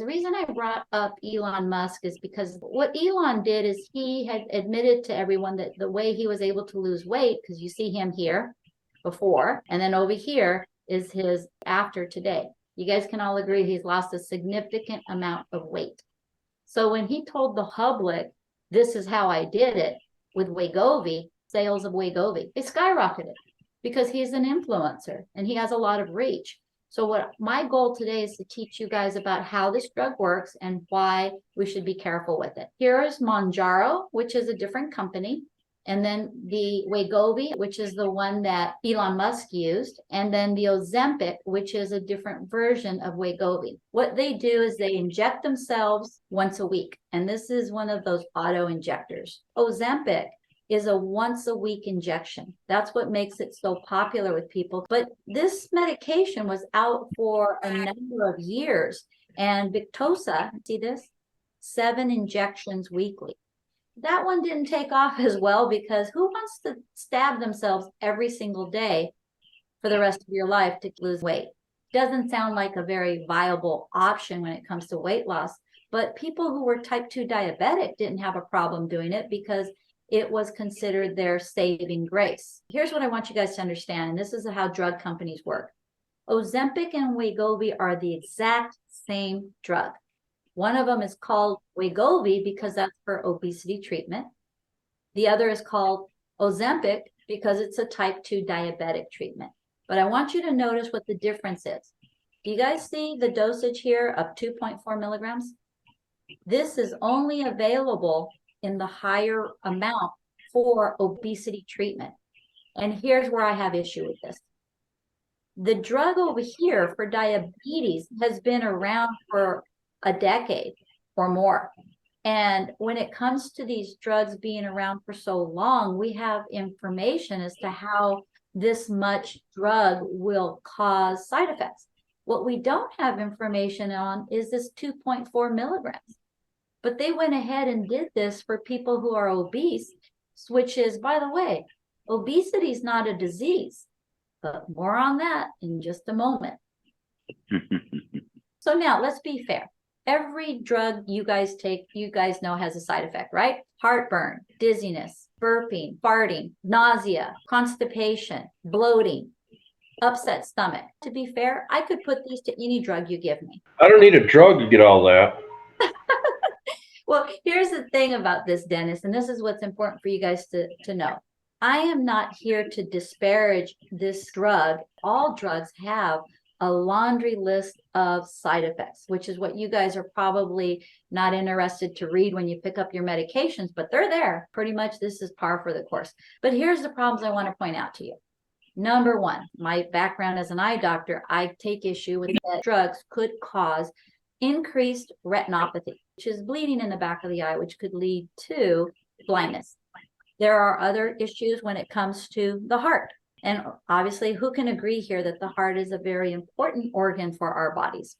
reason I brought up Elon Musk is because what Elon did is he had admitted to everyone that the way he was able to lose weight, because you see him here before, and then over here is his after today. You guys can all agree he's lost a significant amount of weight. So when he told the public, this is how I did it with Wegovy, sales of Wegovy, they skyrocketed because he's an influencer and he has a lot of reach. So what my goal today is to teach you guys about how this drug works and why we should be careful with it. Here is Mounjaro, which is a different company. And then the Wegovy, which is the one that Elon Musk used. And then the Ozempic, which is a different version of Wegovy. What they do is they inject themselves once a week. And this is one of those auto injectors. Ozempic is a once a week injection. That's what makes it so popular with people. But this medication was out for a number of years. And Victoza, see this? 7 injections weekly. That one didn't take off as well because who wants to stab themselves every single day for the rest of your life to lose weight? Doesn't sound like a very viable option when it comes to weight loss. But people who were type 2 diabetic didn't have a problem doing it because it was considered their saving grace. Here's what I want you guys to understand, and this is how drug companies work. Ozempic and Wegovy are the exact same drug. One of them is called Wegovy because that's for obesity treatment. The other is called Ozempic because it's a type 2 diabetic treatment. But I want you to notice what the difference is. Do you guys see the dosage here of 2.4 milligrams? This is only available in the higher amount for obesity treatment. And here's where I have issue with this. The drug over here for diabetes has been around for a decade or more. And when it comes to these drugs being around for so long, we have information as to how this much drug will cause side effects. What we don't have information on is this 2.4 milligrams. But they went ahead and did this for people who are obese, which is, by the way, obesity is not a disease, but more on that in just a moment. So now let's be fair. Every drug you guys take, you guys know has a side effect, right? Heartburn, dizziness, burping, farting, nausea, constipation, bloating, upset stomach. To be fair, I could put these to any drug you give me. I don't need a drug to get all that. Well, here's the thing about this, Dennis, and this is what's important for you guys to know. I am not here to disparage this drug. All drugs have a laundry list of side effects, which is what you guys are probably not interested to read when you pick up your medications, but they're there. Pretty much this is par for the course. But here's the problems I want to point out to you. Number one, my background as an eye doctor, I take issue with that drugs could cause increased retinopathy, which is bleeding in the back of the eye, which could lead to blindness. There are other issues when it comes to the heart. And obviously, who can agree here that the heart is a very important organ for our bodies?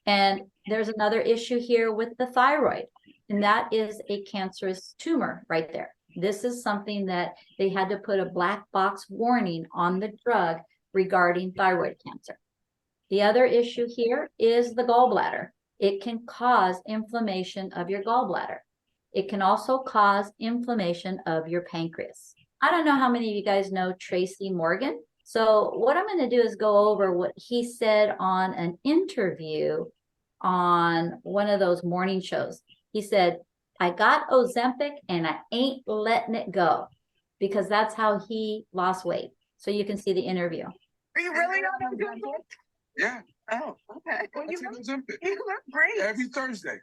And there's another issue here with the thyroid, and that is a cancerous tumor right there. This is something that they had to put a black box warning on the drug regarding thyroid cancer. The other issue here is the gallbladder. It can cause inflammation of your gallbladder. It can also cause inflammation of your pancreas. I don't know how many of you guys know Tracy Morgan. So what I'm going to do is go over what he said on an interview on one of those morning shows. He said, I got Ozempic and I ain't letting it go, because that's how he lost weight. So you can see the interview. Are you really on Ozempic? Yeah. Oh, okay. Well, I take Ozempic you look great. every Thursday.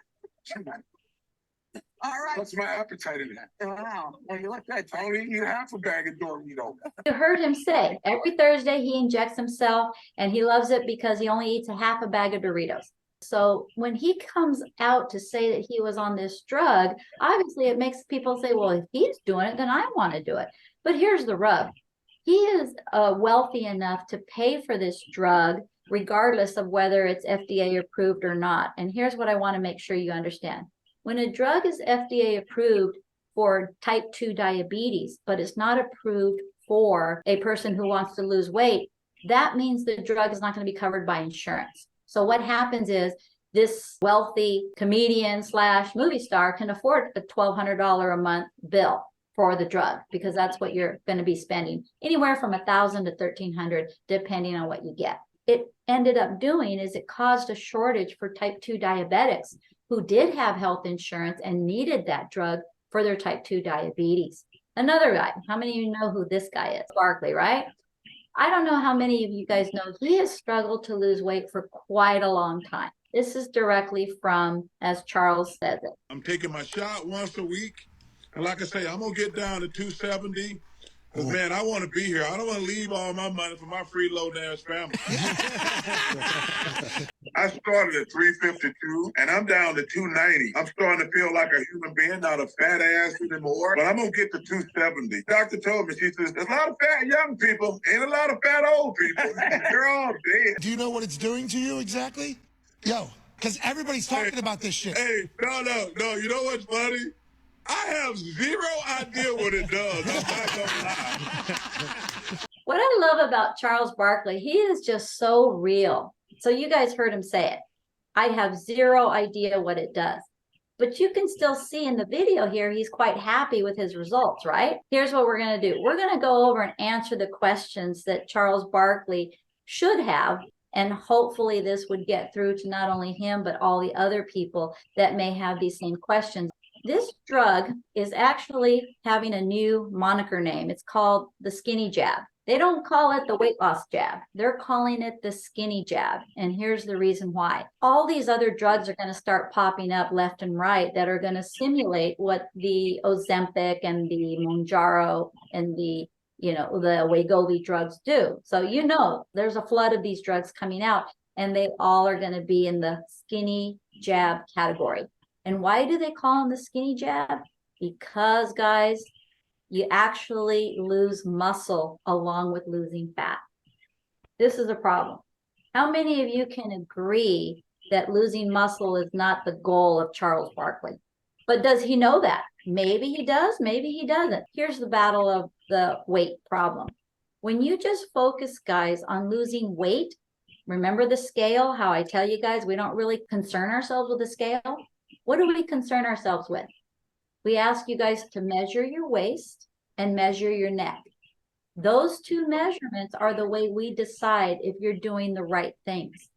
All right. What's my appetite in that? Wow. Well, you look good. I only eat half a bag of Doritos. You heard him say every Thursday he injects himself and he loves it because he only eats a half a bag of Doritos. So when he comes out to say that he was on this drug, obviously it makes people say, well, if he's doing it, then I want to do it. But here's the rub. He is wealthy enough to pay for this drug regardless of whether it's FDA approved or not. And here's what I want to make sure you understand. When a drug is FDA approved for type 2 diabetes, but it's not approved for a person who wants to lose weight, that means the drug is not going to be covered by insurance. So what happens is this wealthy comedian slash movie star can afford a $1,200 a month bill for the drug, because that's what you're going to be spending, anywhere from $1,000 to $1,300, depending on what you get. It ended up doing is it caused a shortage for type 2 diabetics who did have health insurance and needed that drug for their type 2 diabetes. Another guy, how many of you know who this guy is? Barkley, right? I don't know how many of you guys know he has struggled to lose weight for quite a long time. This is directly from, as Charles says it. I'm taking my shot once a week. And like I say, I'm going to get down to 270. Because, man, I want to be here. I don't want to leave all my money for my free low-dance family. I started at 352 and I'm down to 290. I'm starting to feel like a human being, not a fat ass anymore. But I'm gonna get to 270. Doctor told me, she says, there's a lot of fat young people and a lot of fat old people. They're all dead. Do you know what it's doing to you exactly? Yo, because everybody's talking about this shit. Hey, no. You know what's funny? I have zero idea what it does. I'm not gonna lie. What I love about Charles Barkley, he is just so real. So you guys heard him say it. I have zero idea what it does. But you can still see in the video here, he's quite happy with his results, right? Here's what we're going to do. We're going to go over and answer the questions that Charles Barkley should have. And hopefully this would get through to not only him, but all the other people that may have these same questions. This drug is actually having a new moniker name. It's called the skinny jab. They don't call it the weight loss jab. They're calling it the skinny jab. And here's the reason why. All these other drugs are going to start popping up left and right that are going to simulate what the Ozempic and the Mounjaro and the Wegovy drugs do. So, there's a flood of these drugs coming out, and they all are going to be in the skinny jab category. And why do they call them the skinny jab? Because, guys, you actually lose muscle along with losing fat. This is a problem. How many of you can agree that losing muscle is not the goal of Charles Barkley? But does he know that? Maybe he does, maybe he doesn't. Here's the battle of the weight problem. When you just focus, guys, on losing weight, remember the scale, how I tell you guys, we don't really concern ourselves with the scale. What do we concern ourselves with? We ask you guys to measure your waist and measure your neck. Those two measurements are the way we decide if you're doing the right things.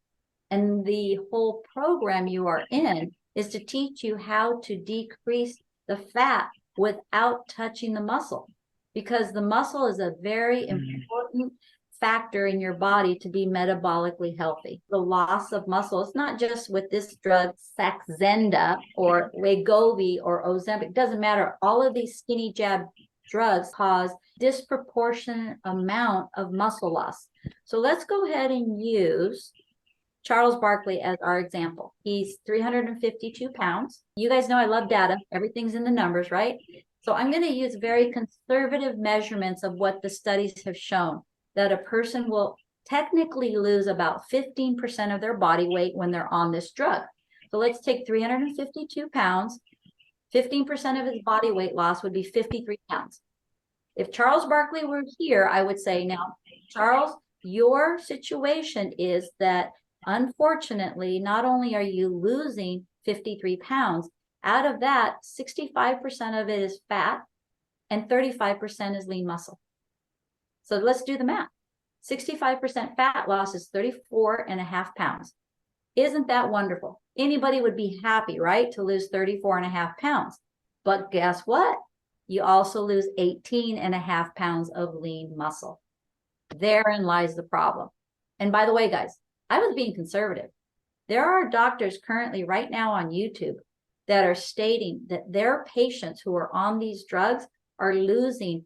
And the whole program you are in is to teach you how to decrease the fat without touching the muscle, because the muscle is a very important factor in your body to be metabolically healthy. The loss of muscle, it's not just with this drug, Saxenda or Wegovy or Ozempic, it doesn't matter. All of these skinny jab drugs cause disproportionate amount of muscle loss. So let's go ahead and use Charles Barkley as our example. He's 352 pounds. You guys know I love data. Everything's in the numbers, right? So I'm going to use very conservative measurements of what the studies have shown, that a person will technically lose about 15% of their body weight when they're on this drug. So let's take 352 pounds. 15% of his body weight loss would be 53 pounds. If Charles Barkley were here, I would say, now, Charles, your situation is that unfortunately, not only are you losing 53 pounds, out of that, 65% of it is fat and 35% is lean muscle. So let's do the math. 65% fat loss is 34.5 pounds. Isn't that wonderful? Anybody would be happy, right, to lose 34.5 pounds. But guess what? You also lose 18.5 pounds of lean muscle. Therein lies the problem. And by the way, guys, I was being conservative. There are doctors currently right now on YouTube that are stating that their patients who are on these drugs are losing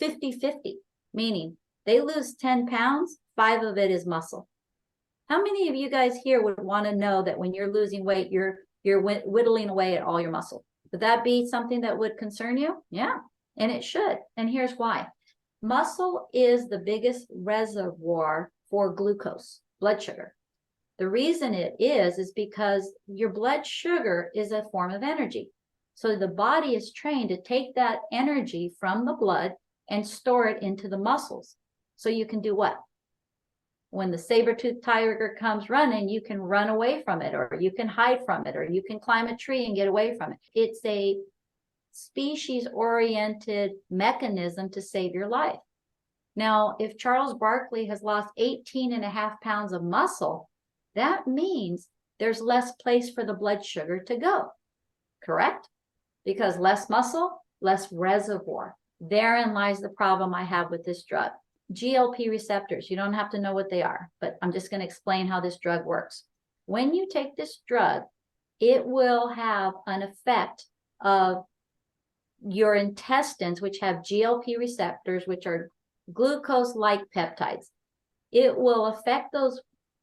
50-50, meaning they lose 10 pounds, 5 of it is muscle. How many of you guys here would want to know that when you're losing weight, you're whittling away at all your muscle? Would that be something that would concern you? Yeah, and it should. And here's why. Muscle is the biggest reservoir for glucose, blood sugar. The reason it is because your blood sugar is a form of energy. So the body is trained to take that energy from the blood and store it into the muscles. So you can do what? When the saber-toothed tiger comes running, you can run away from it, or you can hide from it, or you can climb a tree and get away from it. It's a species-oriented mechanism to save your life. Now, if Charles Barkley has lost 18.5 pounds of muscle, that means there's less place for the blood sugar to go, correct? Because less muscle, less reservoir. Therein lies the problem I have with this drug. GLP receptors, you don't have to know what they are, but I'm just going to explain how this drug works. When you take this drug, it will have an effect of your intestines, which have GLP receptors, which are glucose-like peptides. It will affect those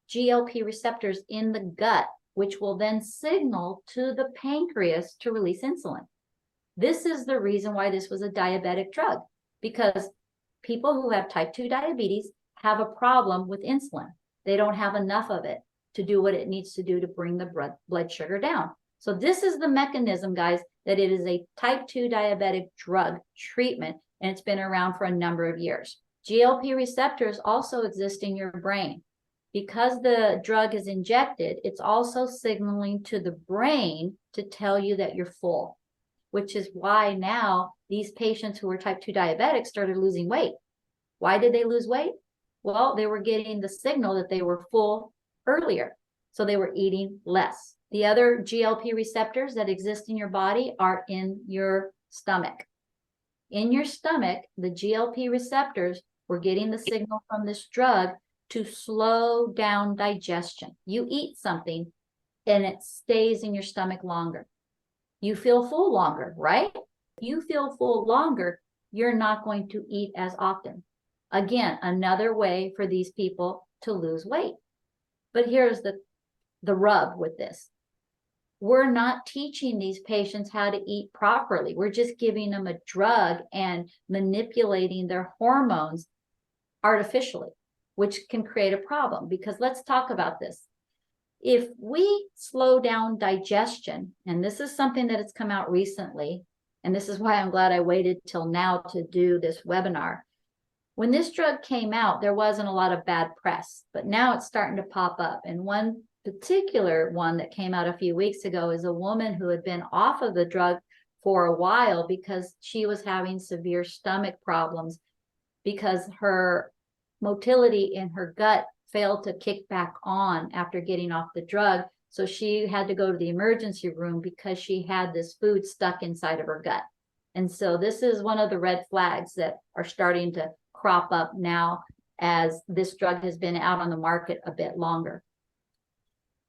GLP receptors in the gut, which will then signal to the pancreas to release insulin. This is the reason why this was a diabetic drug, because people who have type 2 diabetes have a problem with insulin. They don't have enough of it to do what it needs to do to bring the blood sugar down. So this is the mechanism, guys, that it is a type 2 diabetic drug treatment, and it's been around for a number of years. GLP receptors also exist in your brain. Because the drug is injected, it's also signaling to the brain to tell you that you're full, which is why now these patients who are type 2 diabetics started losing weight. Why did they lose weight? Well, they were getting the signal that they were full earlier, so they were eating less. The other GLP receptors that exist in your body are in your stomach. In your stomach, the GLP receptors were getting the signal from this drug to slow down digestion. You eat something and it stays in your stomach longer. You feel full longer, right? If you feel full longer, you're not going to eat as often. Again, another way for these people to lose weight. But here's the rub with this. We're not teaching these patients how to eat properly. We're just giving them a drug and manipulating their hormones artificially, which can create a problem, because let's talk about this. If we slow down digestion, and this is something that has come out recently, and this is why I'm glad I waited till now to do this webinar. When this drug came out, there wasn't a lot of bad press, but now it's starting to pop up. And one particular one that came out a few weeks ago is a woman who had been off of the drug for a while because she was having severe stomach problems because her motility in her gut failed to kick back on after getting off the drug. So she had to go to the emergency room because she had this food stuck inside of her gut. And so this is one of the red flags that are starting to crop up now as this drug has been out on the market a bit longer.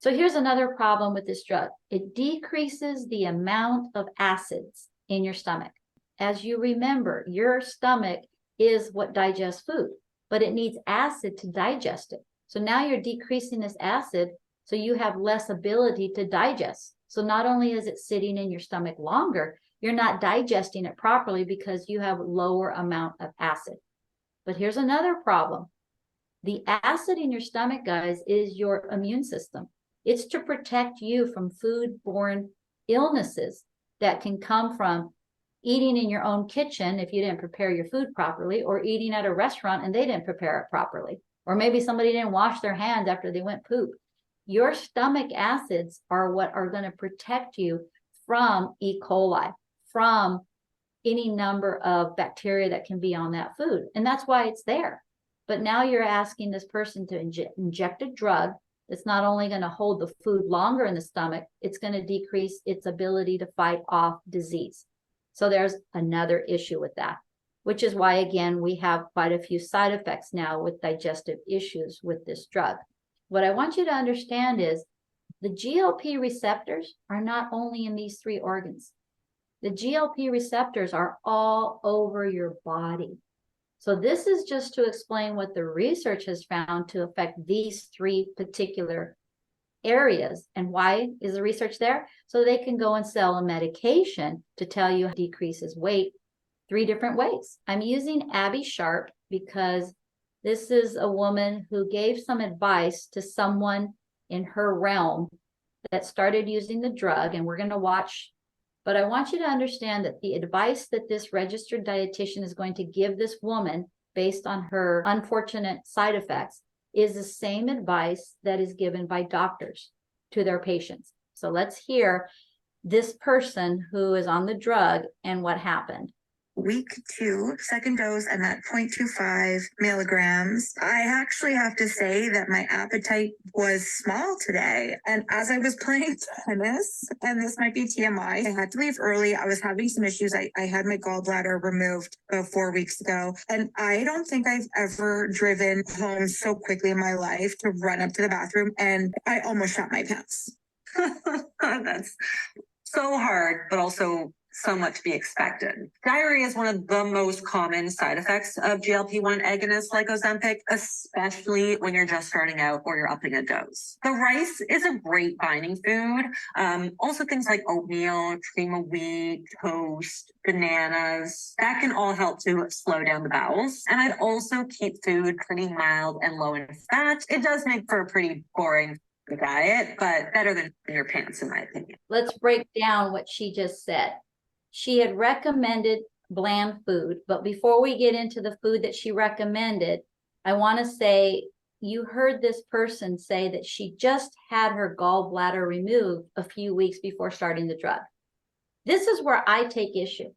So here's another problem with this drug. It decreases the amount of acids in your stomach. As you remember, your stomach is what digests food, but it needs acid to digest it. So now you're decreasing this acid, so you have less ability to digest. So not only is it sitting in your stomach longer, you're not digesting it properly because you have lower amount of acid. But here's another problem. The acid in your stomach, guys, is your immune system. It's to protect you from food-borne illnesses that can come from eating in your own kitchen if you didn't prepare your food properly, or eating at a restaurant and they didn't prepare it properly. Or maybe somebody didn't wash their hands after they went poop. Your stomach acids are what are going to protect you from E. coli, from any number of bacteria that can be on that food. And that's why it's there. But now you're asking this person to inject a drug that's not only going to hold the food longer in the stomach, it's going to decrease its ability to fight off disease. So there's another issue with that, which is why, again, we have quite a few side effects now with digestive issues with this drug. What I want you to understand is the GLP receptors are not only in these three organs. The GLP receptors are all over your body. So this is just to explain what the research has found to affect these three particular areas. And why is the research there? So they can go and sell a medication to tell you it decreases weight 3 different ways. I'm using Abby Sharp because this is a woman who gave some advice to someone in her realm that started using the drug, and we're going to watch. But I want you to understand that the advice that this registered dietitian is going to give this woman based on her unfortunate side effects is the same advice that is given by doctors to their patients. So let's hear this person who is on the drug and what happened. Week 2, second dose, I'm at 0.25 milligrams. I actually have to say that my appetite was small today. And as I was playing tennis, and this might be TMI, I had to leave early. I was having some issues. I had my gallbladder removed 4 weeks ago. And I don't think I've ever driven home so quickly in my life to run up to the bathroom. And I almost shot my pants. That's so hard, but also so much to be expected. Diarrhea is one of the most common side effects of GLP-1 agonists like Ozempic, especially when you're just starting out or you're upping a dose. The rice is a great binding food. Also things like oatmeal, cream of wheat, toast, bananas, that can all help to slow down the bowels. And I'd also keep food pretty mild and low in fat. It does make for a pretty boring diet, but better than your pants, in my opinion. Let's break down what she just said. She had recommended bland food, but before we get into the food that she recommended, I want to say you heard this person say that she just had her gallbladder removed a few weeks before starting the drug. This is where I take issue.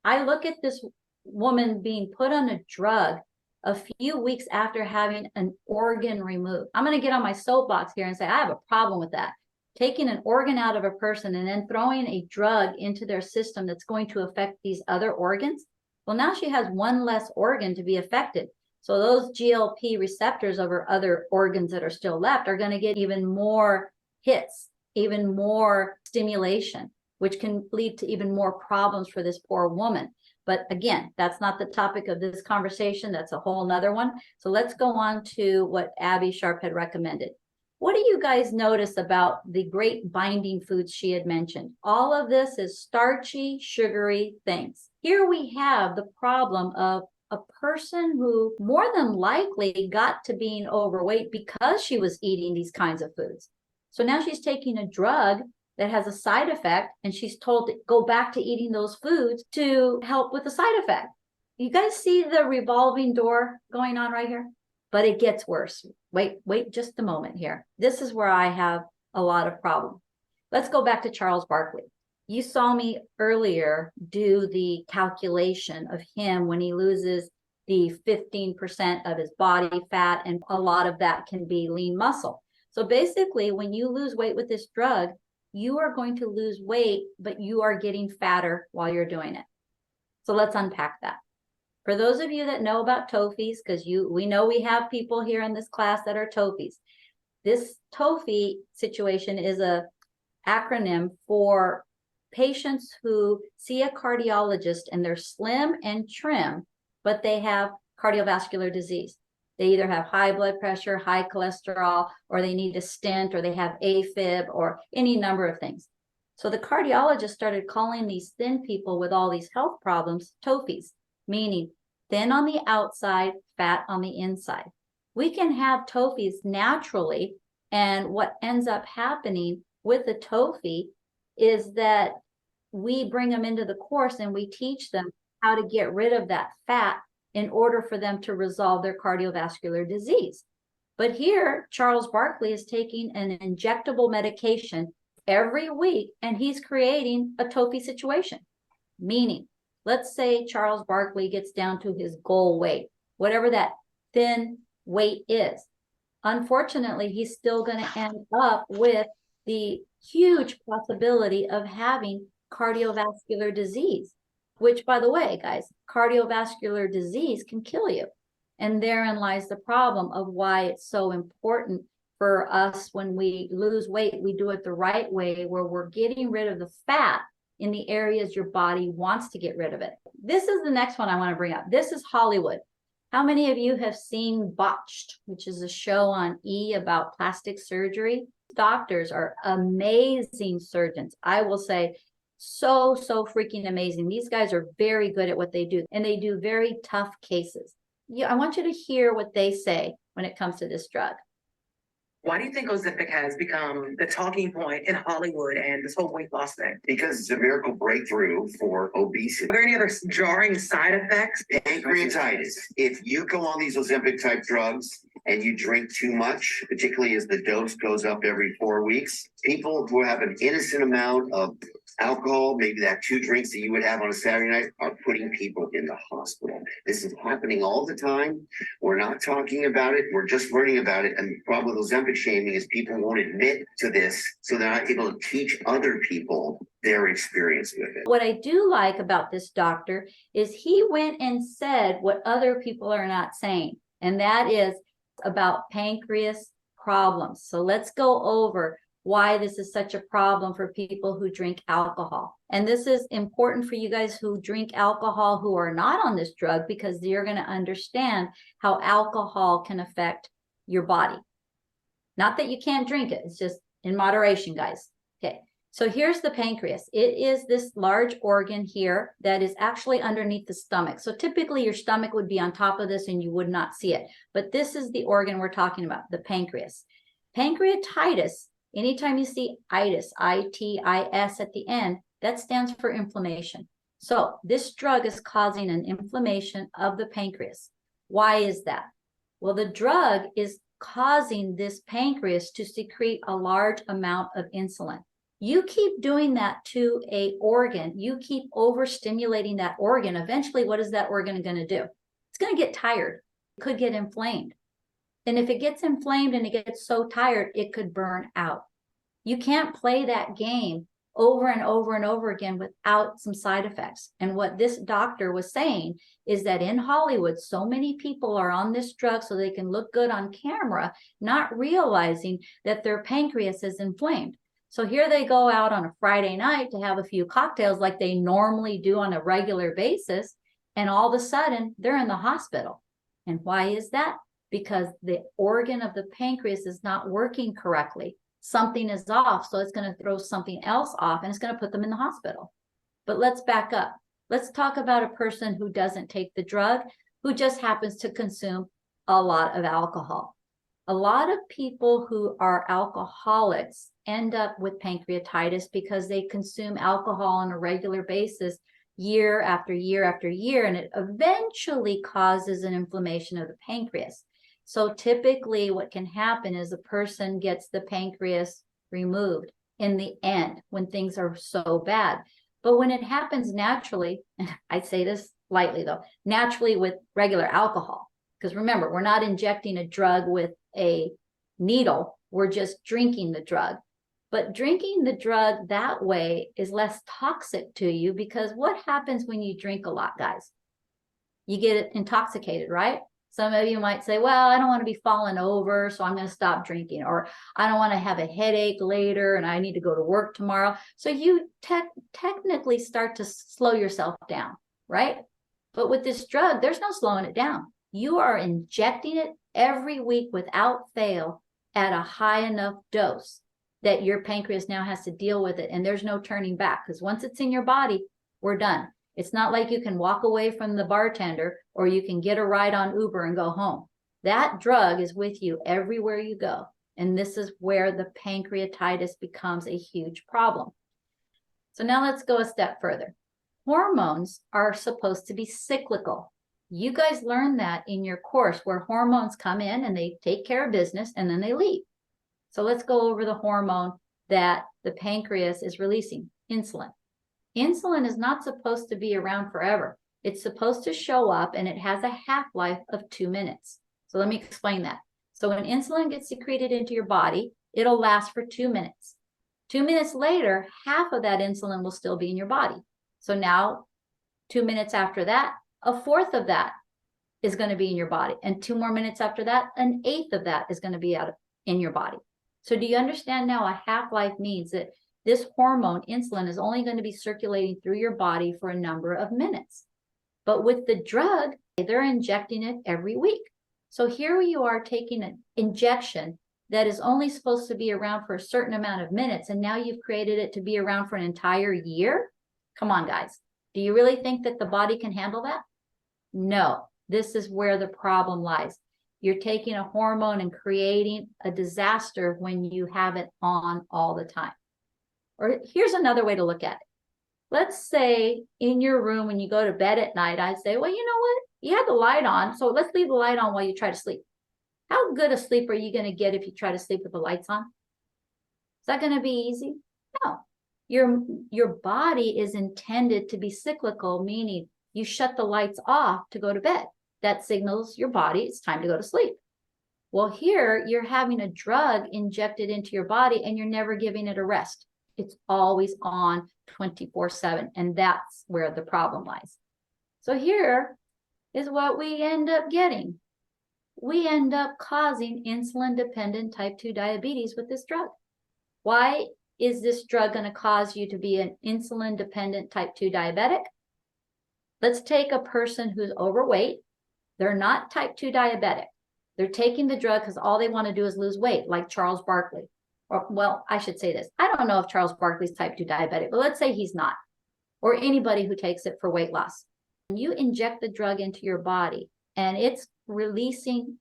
I look at this woman being put on a drug a few weeks after having an organ removed. I'm going to get on my soapbox here and say I have a problem with that. Taking an organ out of a person and then throwing a drug into their system that's going to affect these other organs. Well, now she has one less organ to be affected. So those GLP receptors of her other organs that are still left are going to get even more hits, even more stimulation, which can lead to even more problems for this poor woman. But again, that's not the topic of this conversation. That's a whole nother one. So let's go on to what Abby Sharp had recommended. What do you guys notice about the great binding foods she had mentioned? All of this is starchy, sugary things. Here we have the problem of a person who more than likely got to being overweight because she was eating these kinds of foods. So now she's taking a drug that has a side effect, and she's told to go back to eating those foods to help with the side effect. You guys see the revolving door going on right here? But it gets worse. Wait just a moment here. This is where I have a lot of problem. Let's go back to Charles Barkley. You saw me earlier do the calculation of him when he loses the 15% of his body fat, and a lot of that can be lean muscle. So basically, when you lose weight with this drug, you are going to lose weight, but you are getting fatter while you're doing it. So let's unpack that. For those of you that know about TOFIs, because we know we have people here in this class that are TOFIs. This TOFI situation is a acronym for patients who see a cardiologist and they're slim and trim, but they have cardiovascular disease. They either have high blood pressure, high cholesterol, or they need a stent, or they have AFib, or any number of things. So the cardiologist started calling these thin people with all these health problems TOFIs, meaning thin on the outside, fat on the inside. We can have TOFIs naturally, and what ends up happening with the TOFI is that we bring them into the course and we teach them how to get rid of that fat in order for them to resolve their cardiovascular disease. But here, Charles Barkley is taking an injectable medication every week, and he's creating a TOFI situation. Meaning, let's say Charles Barkley gets down to his goal weight, whatever that thin weight is. Unfortunately, he's still going to end up with the huge possibility of having cardiovascular disease, which, by the way, guys, cardiovascular disease can kill you. And therein lies the problem of why it's so important for us when we lose weight, we do it the right way, where we're getting rid of the fat in the areas your body wants to get rid of it. This is the next one I want to bring up. This is Hollywood. How many of you have seen Botched, which is a show on E! About plastic surgery? Doctors are amazing surgeons. I will say so freaking amazing. These guys are very good at what they do, and they do very tough cases. I want you to hear what they say when it comes to this drug. Why do you think Ozempic has become the talking point in Hollywood and this whole weight loss thing? Because it's a miracle breakthrough for obesity. Are there any other jarring side effects? Pancreatitis. If you go on these Ozempic type drugs, and you drink too much, particularly as the dose goes up every 4 weeks, people who have an innocent amount of alcohol, maybe that 2 drinks that you would have on a Saturday night, are putting people in the hospital. This is happening all the time. We're not talking about it. We're just learning about it. And the problem with Ozempic shaming is people won't admit to this, so they're not able to teach other people their experience with it. What I do like about this doctor is he went and said what other people are not saying, and that is about pancreas problems. So let's go over why this is such a problem for people who drink alcohol. And this is important for you guys who drink alcohol who are not on this drug, because you're going to understand how alcohol can affect your body. Not that you can't drink it, it's just in moderation, guys. Okay, so here's the pancreas. It is this large organ here that is actually underneath the stomach. So typically your stomach would be on top of this and you would not see it. But this is the organ we're talking about, the pancreas. Pancreatitis, anytime you see itis, I-T-I-S at the end, that stands for inflammation. So this drug is causing an inflammation of the pancreas. Why is that? Well, the drug is causing this pancreas to secrete a large amount of insulin. You keep doing that to an organ, you keep overstimulating that organ, eventually what is that organ going to do? It's going to get tired. It could get inflamed. And if it gets inflamed and it gets so tired, it could burn out. You can't play that game over and over and over again without some side effects. And what this doctor was saying is that in Hollywood, so many people are on this drug so they can look good on camera, not realizing that their pancreas is inflamed. So here they go out on a Friday night to have a few cocktails like they normally do on a regular basis, and all of a sudden they're in the hospital. And why is that? Because the organ of the pancreas is not working correctly. Something is off, so it's going to throw something else off and it's going to put them in the hospital. But let's back up. Let's talk about a person who doesn't take the drug, who just happens to consume a lot of alcohol. A lot of people who are alcoholics end up with pancreatitis because they consume alcohol on a regular basis year after year after year, and it eventually causes an inflammation of the pancreas. So typically what can happen is a person gets the pancreas removed in the end when things are so bad. But when it happens naturally, and I say this lightly though, naturally with regular alcohol, because remember, we're not injecting a drug with a needle, we're just drinking the drug. But drinking the drug that way is less toxic to you, because what happens when you drink a lot, guys? You get intoxicated, right? Some of you might say, well, I don't want to be falling over, so I'm going to stop drinking. Or I don't want to have a headache later and I need to go to work tomorrow. So you technically start to slow yourself down, right? But with this drug, there's no slowing it down. You are injecting it every week without fail at a high enough dose that your pancreas now has to deal with it. And there's no turning back, because once it's in your body, we're done. It's not like you can walk away from the bartender or you can get a ride on Uber and go home. That drug is with you everywhere you go. And this is where the pancreatitis becomes a huge problem. So now let's go a step further. Hormones are supposed to be cyclical. You guys learned that in your course, where hormones come in and they take care of business and then they leave. So let's go over the hormone that the pancreas is releasing, insulin. Insulin is not supposed to be around forever. It's supposed to show up and it has a half-life of 2 minutes. So let me explain that. So when insulin gets secreted into your body, it'll last for 2 minutes. 2 minutes later, half of that insulin will still be in your body. So now 2 minutes after that, a fourth of that is going to be in your body. And 2 more minutes after that, an eighth of that is going to be in your body. So do you understand now a half-life means that this hormone, insulin, is only going to be circulating through your body for a number of minutes. But with the drug, they're injecting it every week. So here you are taking an injection that is only supposed to be around for a certain amount of minutes, and now you've created it to be around for an entire year? Come on, guys. Do you really think that the body can handle that? No. This is where the problem lies. You're taking a hormone and creating a disaster when you have it on all the time. Or here's another way to look at it. Let's say in your room when you go to bed at night, I say, well, you know what? You have the light on, so let's leave the light on while you try to sleep. How good a sleep are you going to get if you try to sleep with the lights on? Is that going to be easy? No. Your body is intended to be cyclical, meaning you shut the lights off to go to bed. That signals your body it's time to go to sleep. Well, here you're having a drug injected into your body and you're never giving it a rest. It's always on 24/7. And that's where the problem lies. So here is what we end up getting. We end up causing insulin-dependent type 2 diabetes with this drug. Why is this drug going to cause you to be an insulin-dependent type 2 diabetic? Let's take a person who's overweight. They're not type 2 diabetic. They're taking the drug because all they want to do is lose weight, like Charles Barkley. Or, well, I should say this. I don't know if Charles Barkley's type 2 diabetic, but let's say he's not. Or anybody who takes it for weight loss. When you inject the drug into your body and it's releasing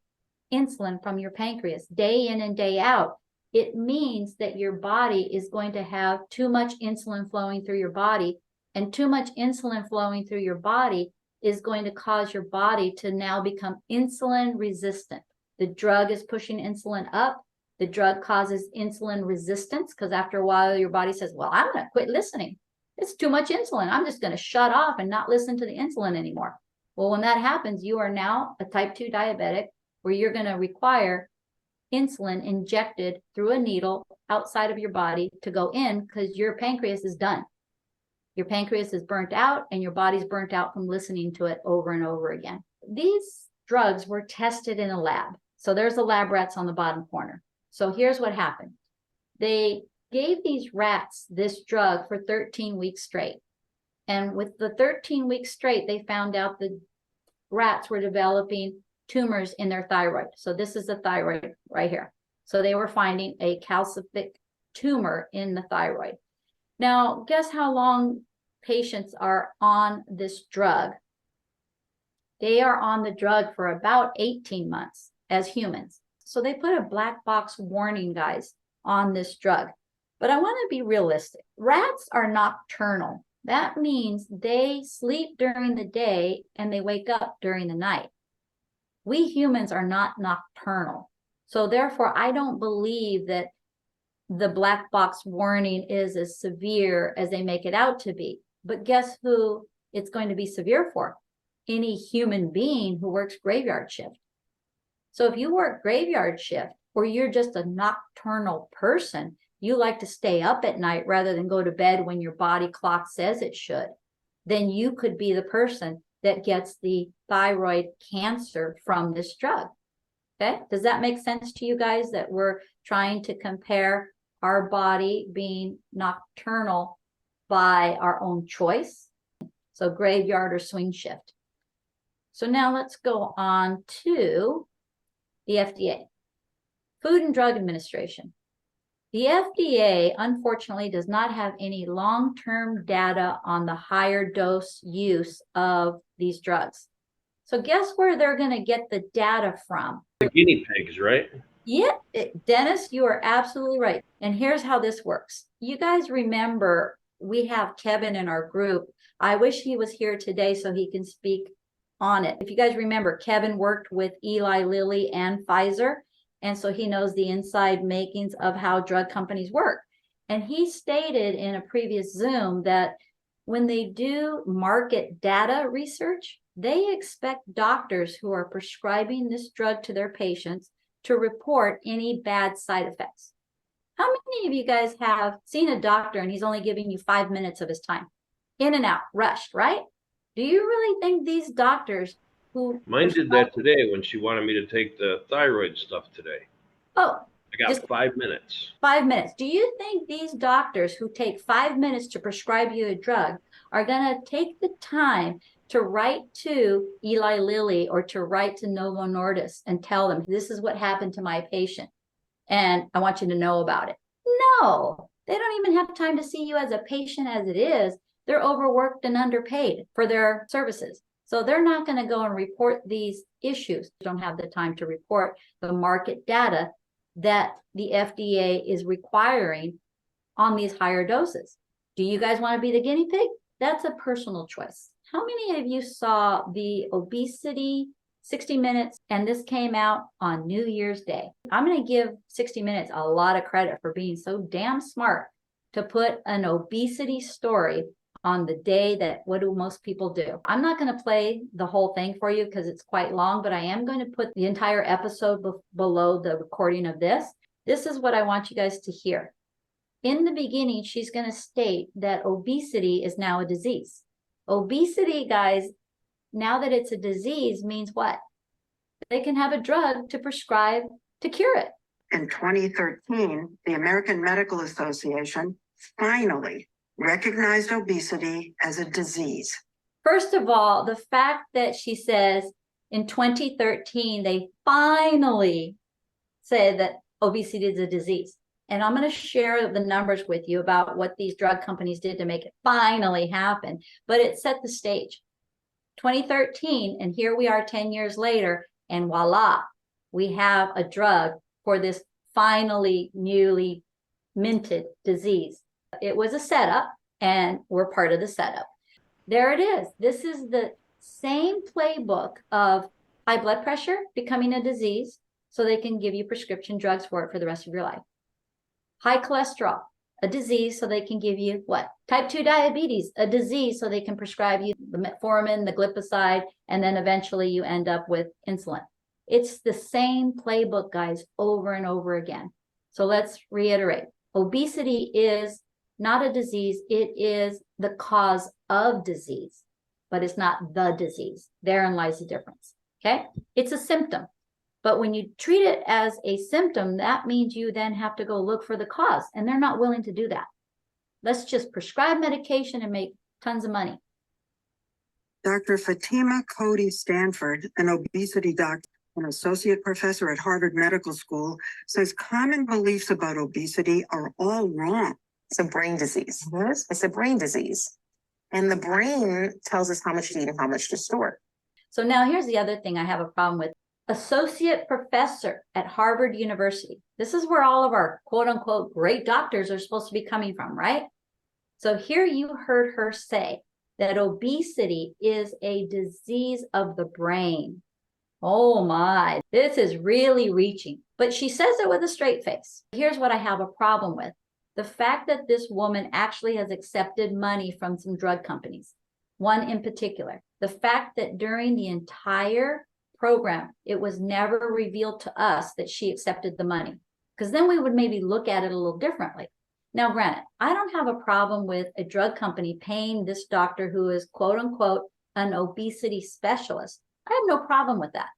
insulin from your pancreas day in and day out, it means that your body is going to have too much insulin flowing through your body, and too much insulin flowing through your body is going to cause your body to now become insulin resistant. The drug is pushing insulin up. The drug causes insulin resistance because after a while your body says, well, I'm going to quit listening. It's too much insulin. I'm just going to shut off and not listen to the insulin anymore. Well, when that happens, you are now a type 2 diabetic where you're going to require insulin injected through a needle outside of your body to go in because your pancreas is done. Your pancreas is burnt out and your body's burnt out from listening to it over and over again. These drugs were tested in a lab. So there's the lab rats on the bottom corner. So here's what happened. They gave these rats this drug for 13 weeks straight. And with the 13 weeks straight, they found out the rats were developing tumors in their thyroid. So this is the thyroid right here. So they were finding a calcific tumor in the thyroid. Now, guess how long patients are on this drug? They are on the drug for about 18 months as humans. So they put a black box warning, guys, on this drug. But I want to be realistic. Rats are nocturnal. That means they sleep during the day and they wake up during the night. We humans are not nocturnal. So therefore, I don't believe that the black box warning is as severe as they make it out to be. But guess who it's going to be severe for? Any human being who works graveyard shift. So if you work graveyard shift or you're just a nocturnal person, you like to stay up at night rather than go to bed when your body clock says it should, then you could be the person that gets the thyroid cancer from this drug. Okay, does that make sense to you guys that we're trying to compare our body being nocturnal by our own choice? So graveyard or swing shift. So now let's go on to the FDA, Food and Drug Administration. The FDA, unfortunately, does not have any long-term data on the higher dose use of these drugs. So guess where they're going to get the data from? The guinea pigs, right? Yeah, Dennis, you are absolutely right. And here's how this works. You guys remember we have Kevin in our group. I wish he was here today so he can speak on it. If you guys remember, Kevin worked with Eli Lilly and Pfizer. And so he knows the inside makings of how drug companies work. And he stated in a previous Zoom that when they do market data research, they expect doctors who are prescribing this drug to their patients to report any bad side effects. How many of you guys have seen a doctor and he's only giving you 5 minutes of his time? In and out, rushed, right? Do you really think these doctors who... Mine did that today when she wanted me to take the thyroid stuff today. Oh, I got just 5 minutes. 5 minutes. Do you think these doctors who take 5 minutes to prescribe you a drug are going to take the time to write to Eli Lilly or to write to Novo Nordisk and tell them, this is what happened to my patient and I want you to know about it? No, they don't even have time to see you as a patient as it is. They're overworked and underpaid for their services. So they're not going to go and report these issues. They don't have the time to report the market data that the FDA is requiring on these higher doses. Do you guys want to be the guinea pig? That's a personal choice. How many of you saw the obesity 60 Minutes, and this came out on New Year's Day. I'm going to give 60 Minutes a lot of credit for being so damn smart to put an obesity story on the day that, what do most people do? I'm not going to play the whole thing for you because it's quite long, but I am going to put the entire episode below the recording of this. This is what I want you guys to hear. In the beginning, she's going to state that obesity is now a disease. Obesity, guys, now that it's a disease, means what? They can have a drug to prescribe to cure it. In 2013, the American Medical Association finally recognized obesity as a disease. First of all, the fact that she says in 2013, they finally said that obesity is a disease. And I'm going to share the numbers with you about what these drug companies did to make it finally happen. But it set the stage. 2013, and here we are 10 years later, and voila, we have a drug for this finally newly minted disease. It was a setup, and we're part of the setup. There it is. This is the same playbook of high blood pressure becoming a disease so they can give you prescription drugs for it for the rest of your life. High cholesterol, a disease so they can give you what? Type 2 diabetes, a disease so they can prescribe you the metformin, the glipizide, and then eventually you end up with insulin. It's the same playbook, guys, over and over again. So let's reiterate. Obesity is not a disease. It is the cause of disease, but it's not the disease. Therein lies the difference, okay? It's a symptom. But when you treat it as a symptom, that means you then have to go look for the cause, and they're not willing to do that. Let's just prescribe medication and make tons of money. Dr. Fatima Cody Stanford, an obesity doctor and associate professor at Harvard Medical School, says common beliefs about obesity are all wrong. It's a brain disease. It's a brain disease. And the brain tells us how much to eat and how much to store. So now here's the other thing I have a problem with. Associate professor at Harvard University. This is where all of our quote unquote great doctors are supposed to be coming from, right? So here you heard her say that obesity is a disease of the brain. Oh my, this is really reaching. But she says it with a straight face. Here's what I have a problem with. The fact that this woman actually has accepted money from some drug companies, one in particular. The fact that during the entire program, it was never revealed to us that she accepted the money, because then we would maybe look at it a little differently. Now, granted, I don't have a problem with a drug company paying this doctor who is quote unquote an obesity specialist. I have no problem with that.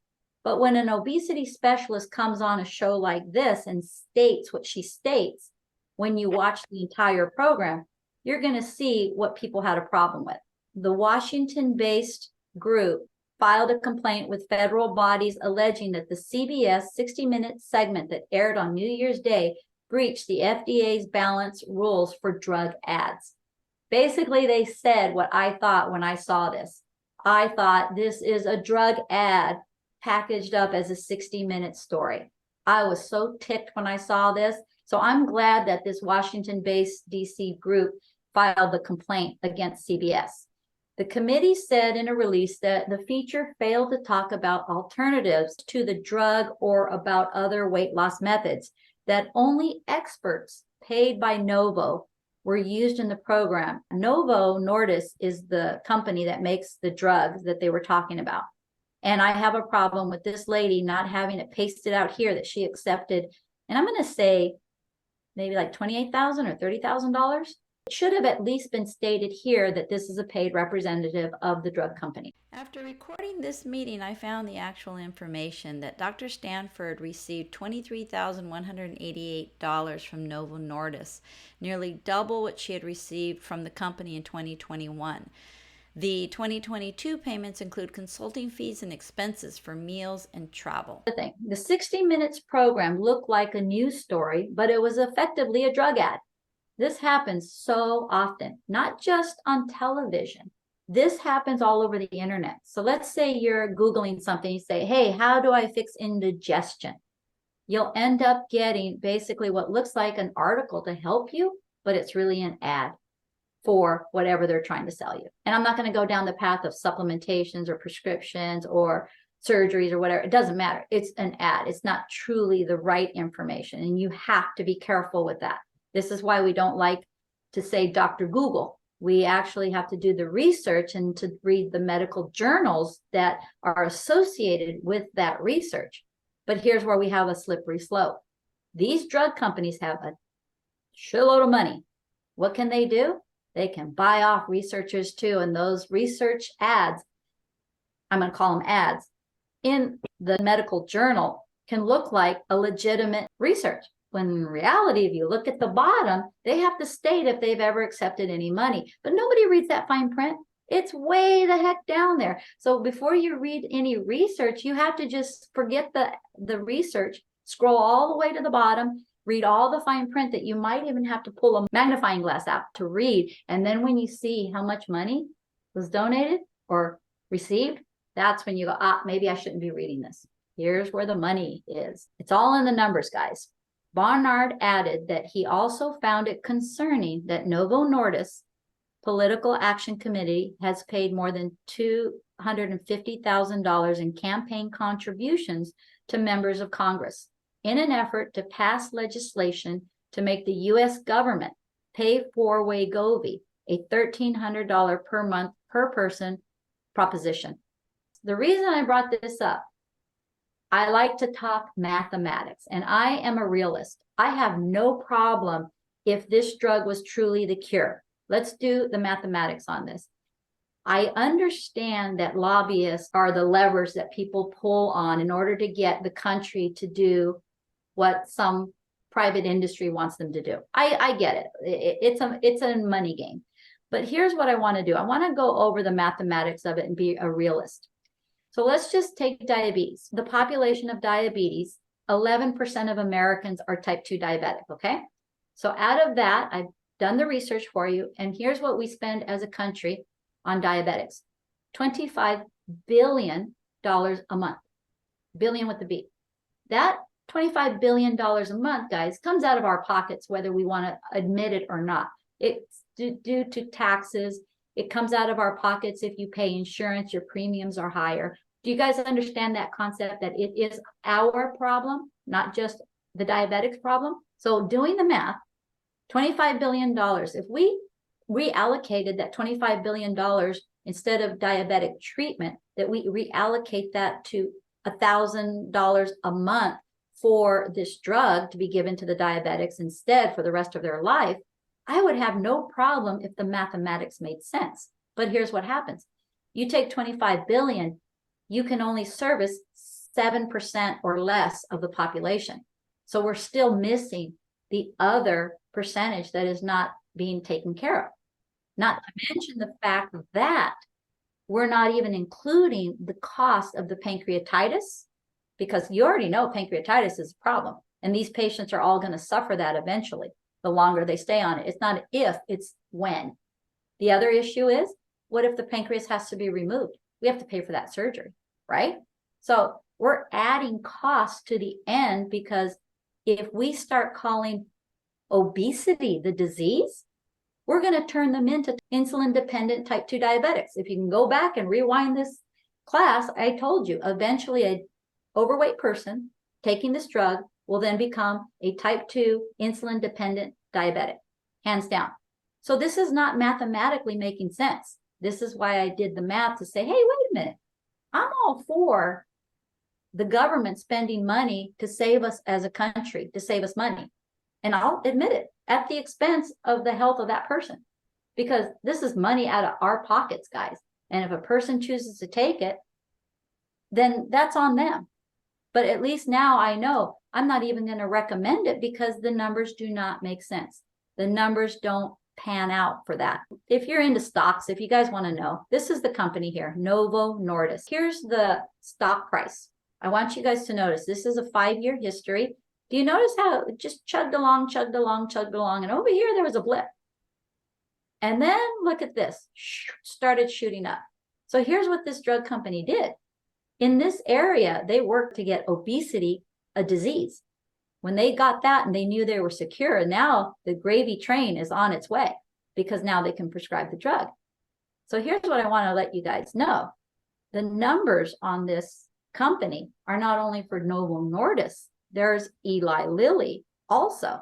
But when an obesity specialist comes on a show like this and states what she states, when you watch the entire program, you're going to see what people had a problem with. The Washington-based group filed a complaint with federal bodies alleging that the CBS 60-minute segment that aired on New Year's Day breached the FDA's balance rules for drug ads. Basically, they said what I thought when I saw this. I thought this is a drug ad packaged up as a 60-minute story. I was so ticked when I saw this. So I'm glad that this Washington-based DC group filed the complaint against CBS. The committee said in a release that the feature failed to talk about alternatives to the drug or about other weight loss methods, that only experts paid by Novo were used in the program. Novo Nordisk is the company that makes the drugs that they were talking about. And I have a problem with this lady not having it pasted out here that she accepted. And I'm going to say maybe like $28,000 or $30,000. It should have at least been stated here that this is a paid representative of the drug company. After recording this meeting, I found the actual information that Dr. Stanford received $23,188 from Novo Nordisk, nearly double what she had received from the company in 2021. The 2022 payments include consulting fees and expenses for meals and travel. The 60 Minutes program looked like a news story, but it was effectively a drug ad. This happens so often, not just on television. This happens all over the internet. So let's say you're Googling something, you say, hey, how do I fix indigestion? You'll end up getting basically what looks like an article to help you, but it's really an ad for whatever they're trying to sell you. And I'm not going to go down the path of supplementations or prescriptions or surgeries or whatever. It doesn't matter. It's an ad. It's not truly the right information. And you have to be careful with that. This is why we don't like to say Dr. Google. We actually have to do the research and to read the medical journals that are associated with that research. But here's where we have a slippery slope. These drug companies have a shitload of money. What can they do? They can buy off researchers too. And those research ads, I'm going to call them ads, in the medical journal can look like a legitimate research. When in reality, if you look at the bottom, they have to state if they've ever accepted any money. But nobody reads that fine print. It's way the heck down there. So before you read any research, you have to just forget the research, scroll all the way to the bottom, read all the fine print that you might even have to pull a magnifying glass out to read. And then when you see how much money was donated or received, that's when you go, maybe I shouldn't be reading this. Here's where the money is. It's all in the numbers, guys. Barnard added that he also found it concerning that Novo Nordisk Political Action Committee has paid more than $250,000 in campaign contributions to members of Congress in an effort to pass legislation to make the U.S. government pay for Wegovy, a $1,300 per month per person proposition. The reason I brought this up, I like to talk mathematics, and I am a realist. I have no problem if this drug was truly the cure. Let's do the mathematics on this. I understand that lobbyists are the levers that people pull on in order to get the country to do what some private industry wants them to do. I get it. It's a money game. But here's what I want to do. I want to go over the mathematics of it and be a realist. So let's just take diabetes. The population of diabetes, 11% of Americans are type 2 diabetic, okay? So out of that, I've done the research for you, and here's what we spend as a country on diabetics. $25 billion a month. Billion with the B. That $25 billion a month, guys, comes out of our pockets, whether we want to admit it or not. It's due to taxes. It comes out of our pockets if you pay insurance, your premiums are higher. Do you guys understand that concept that it is our problem, not just the diabetics problem? So doing the math, $25 billion, if we reallocated that $25 billion instead of diabetic treatment, that we reallocate that to $1,000 a month for this drug to be given to the diabetics instead for the rest of their life, I would have no problem if the mathematics made sense. But here's what happens. You take 25 billion, you can only service 7% or less of the population. So we're still missing the other percentage that is not being taken care of. Not to mention the fact that we're not even including the cost of the pancreatitis, because you already know pancreatitis is a problem. And these patients are all going to suffer that eventually, the longer they stay on it. It's not if, it's when. The other issue is, what if the pancreas has to be removed? We have to pay for that surgery, right? So we're adding costs to the end, because if we start calling obesity the disease, we're going to turn them into insulin-dependent type 2 diabetics. If you can go back and rewind this class, I told you, eventually an overweight person taking this drug will then become a type 2 insulin-dependent diabetic, hands down. So this is not mathematically making sense. This is why I did the math to say, hey, wait a minute. I'm all for the government spending money to save us as a country, to save us money. And I'll admit it, at the expense of the health of that person, because this is money out of our pockets, guys. And if a person chooses to take it, then that's on them. But at least now I know I'm not even going to recommend it, because the numbers do not make sense. The numbers don't pan out for that. If you're into stocks, if you guys want to know, this is the company here, Novo Nordisk. Here's the stock price. I want you guys to notice, this is a 5-year history. Do you notice how it just chugged along, chugged along, chugged along? And over here, there was a blip. And then look at this, started shooting up. So here's what this drug company did. In this area, they worked to get obesity a disease. When they got that and they knew they were secure, and now the gravy train is on its way, because now they can prescribe the drug. So here's what I want to let you guys know. The numbers on this company are not only for Novo Nordisk, there's Eli Lilly also.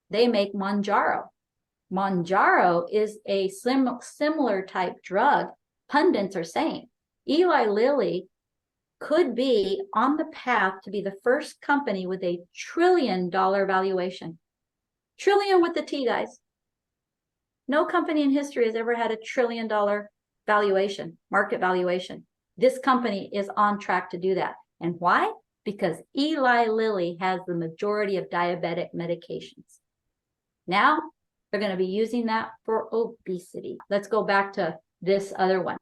They make Mounjaro. Mounjaro is a similar type drug. Pundits are saying Eli Lilly could be on the path to be the first company with a $1 trillion valuation. Trillion with the T, guys. No company in history has ever had a $1 trillion valuation, market valuation. This company is on track to do that. And why? Because Eli Lilly has the majority of diabetic medications. Now they're going to be using that for obesity. Let's go back to this other one,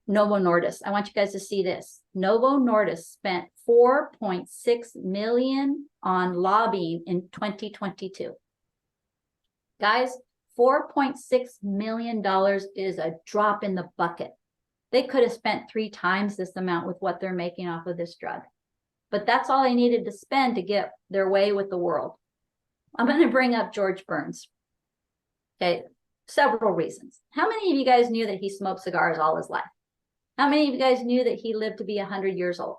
Novo Nordisk. I want you guys to see this. Novo Nordisk spent $4.6 million on lobbying in 2022. Guys, $4.6 million is a drop in the bucket. They could have spent 3 times this amount with what they're making off of this drug. But that's all they needed to spend to get their way with the world. I'm going to bring up George Burns. Okay, several reasons. How many of you guys knew that he smoked cigars all his life? How many of you guys knew that he lived to be 100 years old?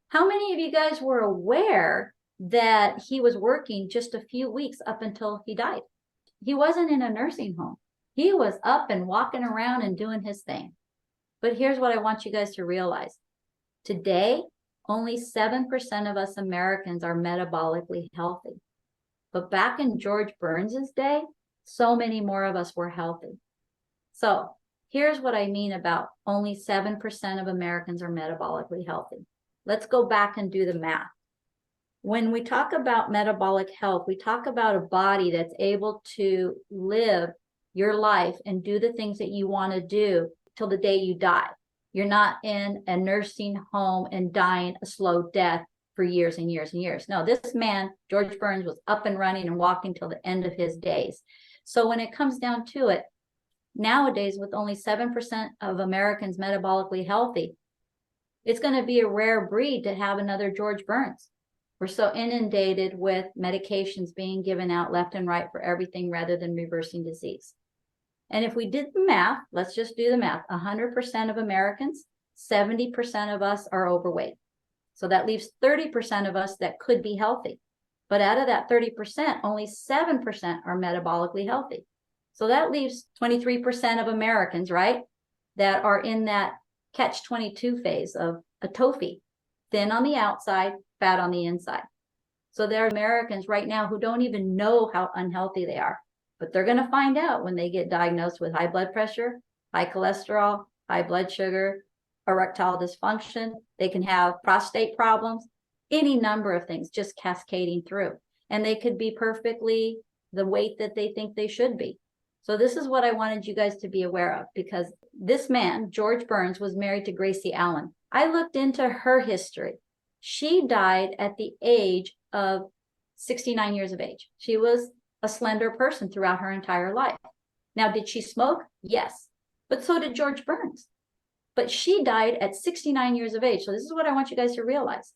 How many of you guys were aware that he was working just a few weeks up until he died? He wasn't in a nursing home. He was up and walking around and doing his thing. But here's what I want you guys to realize. Today, only 7% of us Americans are metabolically healthy. But back in George Burns's day, so many more of us were healthy. So here's what I mean about only 7% of Americans are metabolically healthy. Let's go back and do the math. When we talk about metabolic health, we talk about a body that's able to live your life and do the things that you want to do till the day you die. You're not in a nursing home and dying a slow death for years and years and years. No, this man, George Burns, was up and running and walking till the end of his days. So when it comes down to it, nowadays, with only 7% of Americans metabolically healthy, it's going to be a rare breed to have another George Burns. We're so inundated with medications being given out left and right for everything rather than reversing disease. And if we did the math, let's just do the math. 100% of Americans, 70% of us are overweight. So that leaves 30% of us that could be healthy. But out of that 30%, only 7% are metabolically healthy. So that leaves 23% of Americans, right, that are in that catch-22 phase of atophy, thin on the outside, fat on the inside. So there are Americans right now who don't even know how unhealthy they are, but they're going to find out when they get diagnosed with high blood pressure, high cholesterol, high blood sugar, erectile dysfunction. They can have prostate problems, any number of things just cascading through. And they could be perfectly the weight that they think they should be. So this is what I wanted you guys to be aware of, because this man, George Burns, was married to Gracie Allen. I looked into her history. She died at the age of 69 years of age. She was a slender person throughout her entire life. Now, did she smoke? Yes. But so did George Burns. But she died at 69 years of age. So this is what I want you guys to realize.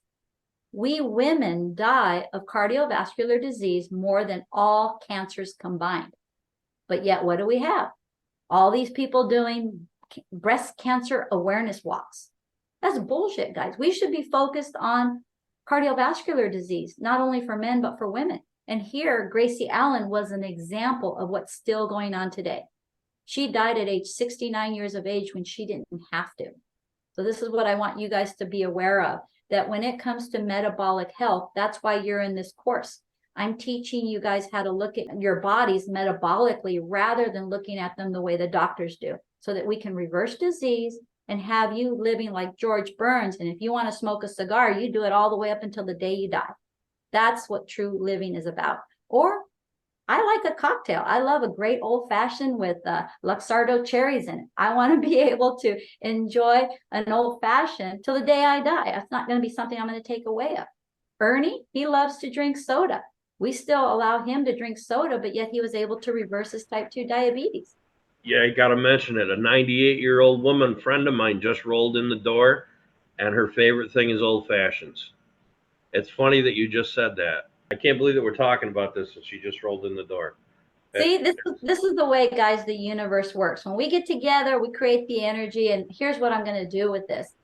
We women die of cardiovascular disease more than all cancers combined. But yet, what do we have? All these people doing breast cancer awareness walks. That's bullshit, guys. We should be focused on cardiovascular disease, not only for men, but for women. And here, Gracie Allen was an example of what's still going on today. She died at age 69 years of age when she didn't have to. So this is what I want you guys to be aware of, that when it comes to metabolic health, that's why you're in this course. I'm teaching you guys how to look at your bodies metabolically rather than looking at them the way the doctors do, so that we can reverse disease and have you living like George Burns. And if you want to smoke a cigar, you do it all the way up until the day you die. That's what true living is about. Or I like a cocktail. I love a great old fashioned with Luxardo cherries in it. I want to be able to enjoy an old fashioned till the day I die. That's not going to be something I'm going to take away of. Ernie, he loves to drink soda. We still allow him to drink soda, but yet he was able to reverse his type 2 diabetes. Yeah, I got to mention it. A 98-year-old woman friend of mine just rolled in the door, and her favorite thing is old fashions. It's funny that you just said that. I can't believe that we're talking about this, and she just rolled in the door. See, this is the way, guys, the universe works. When we get together, we create the energy, and here's what I'm going to do with this.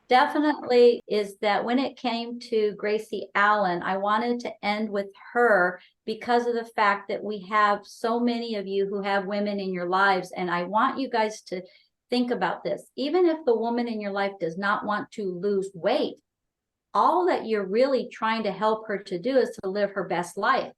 definitely is that when it came to Gracie Allen, I wanted to end with her because of the fact that we have so many of you who have women in your lives. And I want you guys to think about this. Even if the woman in your life does not want to lose weight, all that you're really trying to help her to do is to live her best life.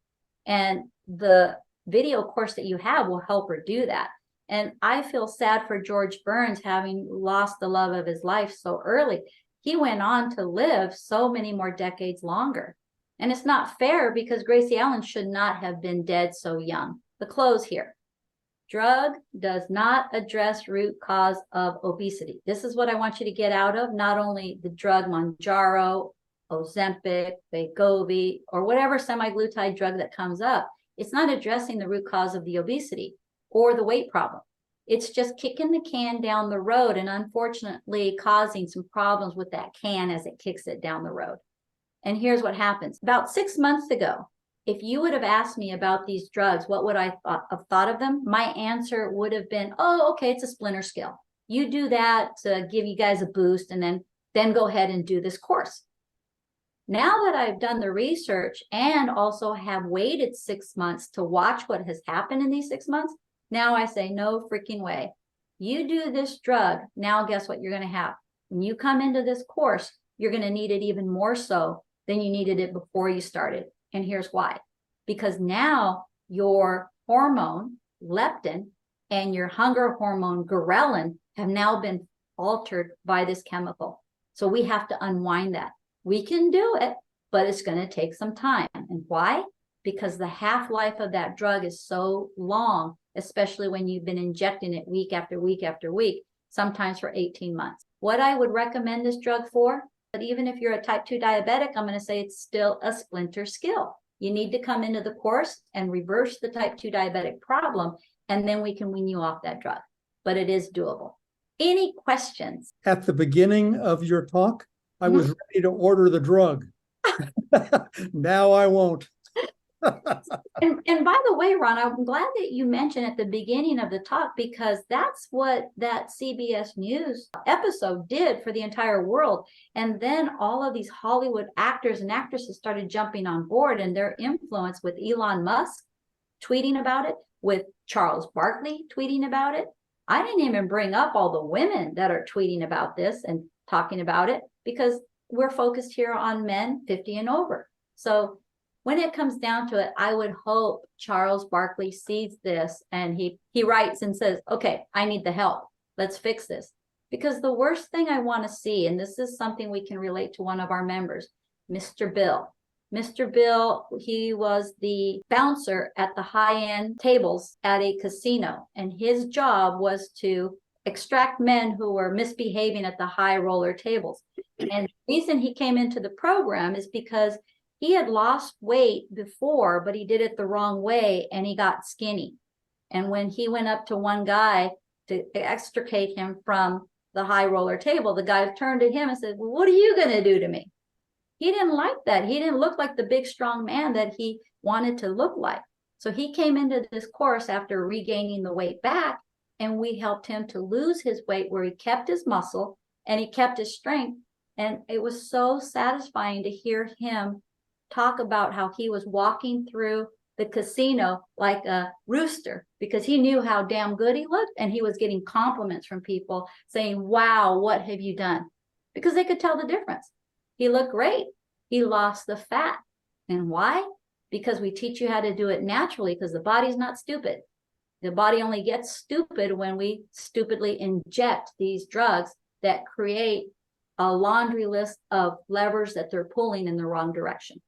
And the video course that you have will help her do that. And I feel sad for George Burns having lost the love of his life so early. He went on to live so many more decades longer. And it's not fair because Gracie Allen should not have been dead so young. The close here. Drug does not address root cause of obesity. This is what I want you to get out of, not only the drug Mounjaro, Ozempic, Wegovy, or whatever semaglutide drug that comes up. It's not addressing the root cause of the obesity or the weight problem. It's just kicking the can down the road and unfortunately causing some problems with that can as it kicks it down the road. And here's what happens. About 6 months ago, if you would have asked me about these drugs, what would I have thought of them? My answer would have been, oh, okay, it's a splinter skill. You do that to give you guys a boost and then go ahead and do this course. Now that I've done the research and also have waited 6 months to watch what has happened in these 6 months, now I say, no freaking way. You do this drug, now guess what you're going to have? When you come into this course, you're going to need it even more so than you needed it before you started. And here's why. Because now your hormone, leptin, and your hunger hormone, ghrelin, have now been altered by this chemical. So we have to unwind that. We can do it, but it's going to take some time. And why? Because the half-life of that drug is so long, especially when you've been injecting it week after week after week, sometimes for 18 months. What I would recommend this drug for, but even if you're a type 2 diabetic, I'm going to say it's still a splinter skill. You need to come into the course and reverse the type 2 diabetic problem, and then we can wean you off that drug. But it is doable. Any questions? At the beginning of your talk, I was ready to order the drug. Now I won't. And by the way, Ron, I'm glad that you mentioned at the beginning of the talk, because that's what that CBS News episode did for the entire world. And then all of these Hollywood actors and actresses started jumping on board, and their influence with Elon Musk tweeting about it, with Charles Barkley tweeting about it. I didn't even bring up all the women that are tweeting about this and talking about it, because we're focused here on men 50 and over. So when it comes down to it, I would hope Charles Barkley sees this and he writes and says, okay, I need the help. Let's fix this. Because the worst thing I want to see, and this is something we can relate to one of our members, Mr. Bill. Mr. Bill, he was the bouncer at the high-end tables at a casino, and his job was to extract men who were misbehaving at the high roller tables. And the reason he came into the program is because he had lost weight before, but he did it the wrong way and he got skinny. And when he went up to one guy to extricate him from the high roller table, the guy turned to him and said, well, what are you going to do to me? He didn't like that. He didn't look like the big, strong man that he wanted to look like. So he came into this course after regaining the weight back, and we helped him to lose his weight where he kept his muscle and he kept his strength. And it was so satisfying to hear him talk about how he was walking through the casino like a rooster, because he knew how damn good he looked, and he was getting compliments from people saying, wow, what have you done? Because they could tell the difference. He looked great. He lost the fat. And why? Because we teach you how to do it naturally, because the body's not stupid. The body only gets stupid when we stupidly inject these drugs that create a laundry list of levers that they're pulling in the wrong direction.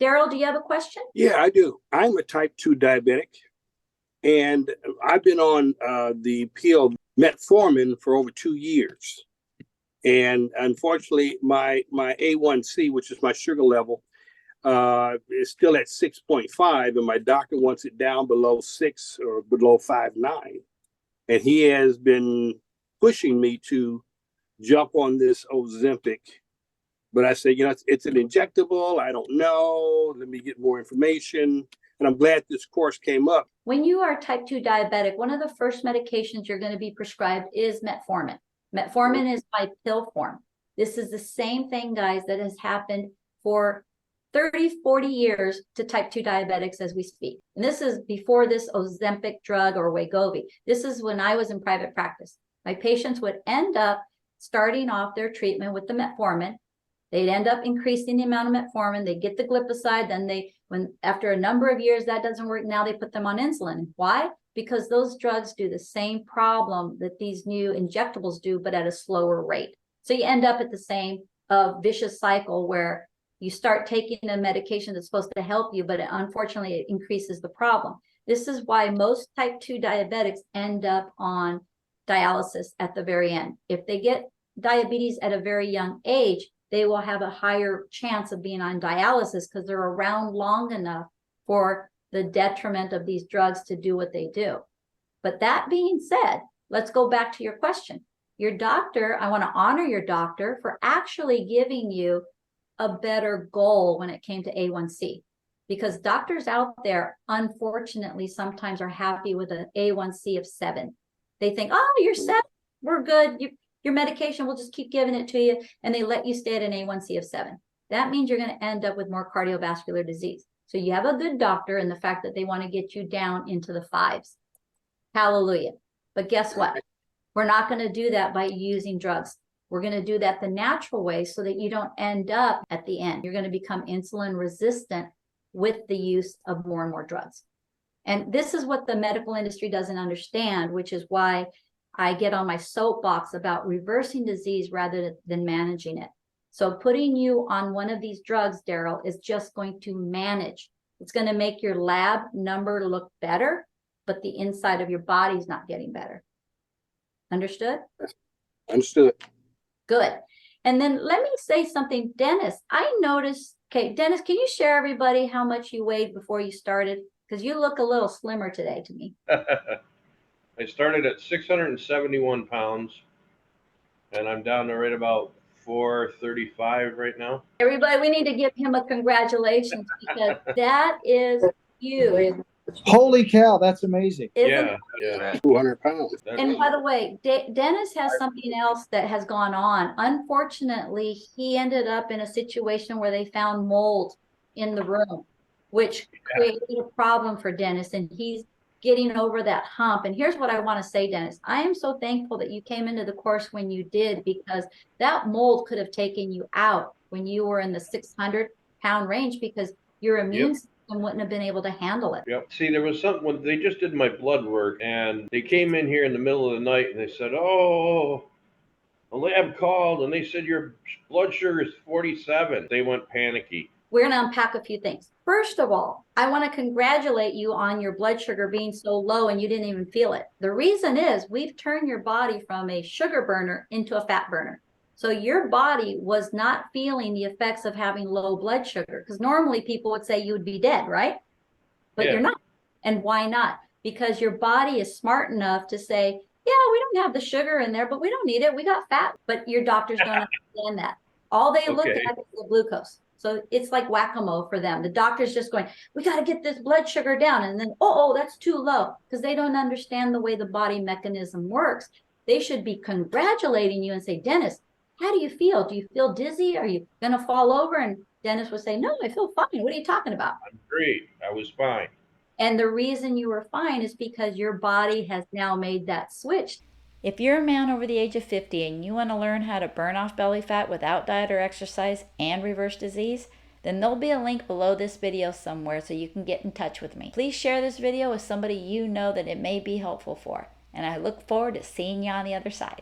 Daryl, do you have a question? Yeah, I do. I'm a type 2 diabetic, and I've been on the pill metformin for over 2 years. And unfortunately, my A1C, which is my sugar level, is still at 6.5, and my doctor wants it down below 6 or below 5.9. And he has been pushing me to jump on this Ozempic. But I said, it's an injectable. I don't know. Let me get more information. And I'm glad this course came up. When you are type 2 diabetic, one of the first medications you're going to be prescribed is metformin. Metformin is by pill form. This is the same thing, guys, that has happened for 30, 40 years to type 2 diabetics as we speak. And this is before this Ozempic drug or Wegovy. This is when I was in private practice. My patients would end up starting off their treatment with the metformin. They'd end up increasing the amount of metformin. They get the glipizide. Then after a number of years, that doesn't work. Now they put them on insulin. Why? Because those drugs do the same problem that these new injectables do, but at a slower rate. So you end up at the same vicious cycle where you start taking a medication that's supposed to help you, but unfortunately it increases the problem. This is why most type 2 diabetics end up on dialysis at the very end. If they get diabetes at a very young age, they will have a higher chance of being on dialysis because they're around long enough for the detriment of these drugs to do what they do. But that being said, let's go back to your question. Your doctor, I want to honor your doctor for actually giving you a better goal when it came to A1C, because doctors out there, unfortunately, sometimes are happy with an A1C of 7. They think, oh, you're 7, we're good. Your medication, we'll just keep giving it to you. And they let you stay at an A1C of 7. That means you're going to end up with more cardiovascular disease. So you have a good doctor in the fact that they want to get you down into the 5s. Hallelujah. But guess what? We're not going to do that by using drugs. We're going to do that the natural way so that you don't end up at the end. You're going to become insulin resistant with the use of more and more drugs. And this is what the medical industry doesn't understand, which is why I get on my soapbox about reversing disease rather than managing it. So putting you on one of these drugs, Daryl, is just going to manage. It's going to make your lab number look better, but the inside of your body is not getting better. Understood? Understood. Good. And then let me say something, Dennis. I noticed, okay, Dennis, can you share everybody how much you weighed before you started? Because you look a little slimmer today to me. I started at 671 pounds, and I'm down to right about 435 right now. Everybody, we need to give him a congratulations because that is huge. Holy cow, that's amazing. Yeah. 200 pounds. And by the way, Dennis has something else that has gone on. Unfortunately, he ended up in a situation where they found mold in the room, which created a problem for Dennis, and he's getting over that hump. And here's what I want to say, Dennis. I am so thankful that you came into the course when you did, because that mold could have taken you out when you were in the 600-pound range, because your immune system wouldn't have been able to handle it. Yep. See, there was something when they just did my blood work, and they came in here in the middle of the night and they said, oh, the lab called and they said your blood sugar is 47. They went panicky. We're going to unpack a few things. First of all, I want to congratulate you on your blood sugar being so low and you didn't even feel it. The reason is we've turned your body from a sugar burner into a fat burner. So your body was not feeling the effects of having low blood sugar, because normally people would say you would be dead, right? But you're not. And why not? Because your body is smart enough to say, yeah, we don't have the sugar in there, but we don't need it. We got fat. But your doctors don't understand that. All they look at is the glucose. So it's like whack-a-mole for them. The doctor's just going, we got to get this blood sugar down. And then, oh, that's too low, because they don't understand the way the body mechanism works. They should be congratulating you and say, Dennis, how do you feel? Do you feel dizzy? Are you going to fall over? And Dennis would say, no, I feel fine. What are you talking about? I'm great. I was fine. And the reason you were fine is because your body has now made that switch. If you're a man over the age of 50 and you want to learn how to burn off belly fat without diet or exercise and reverse disease, then there'll be a link below this video somewhere so you can get in touch with me. Please share this video with somebody you know that it may be helpful for. And I look forward to seeing you on the other side.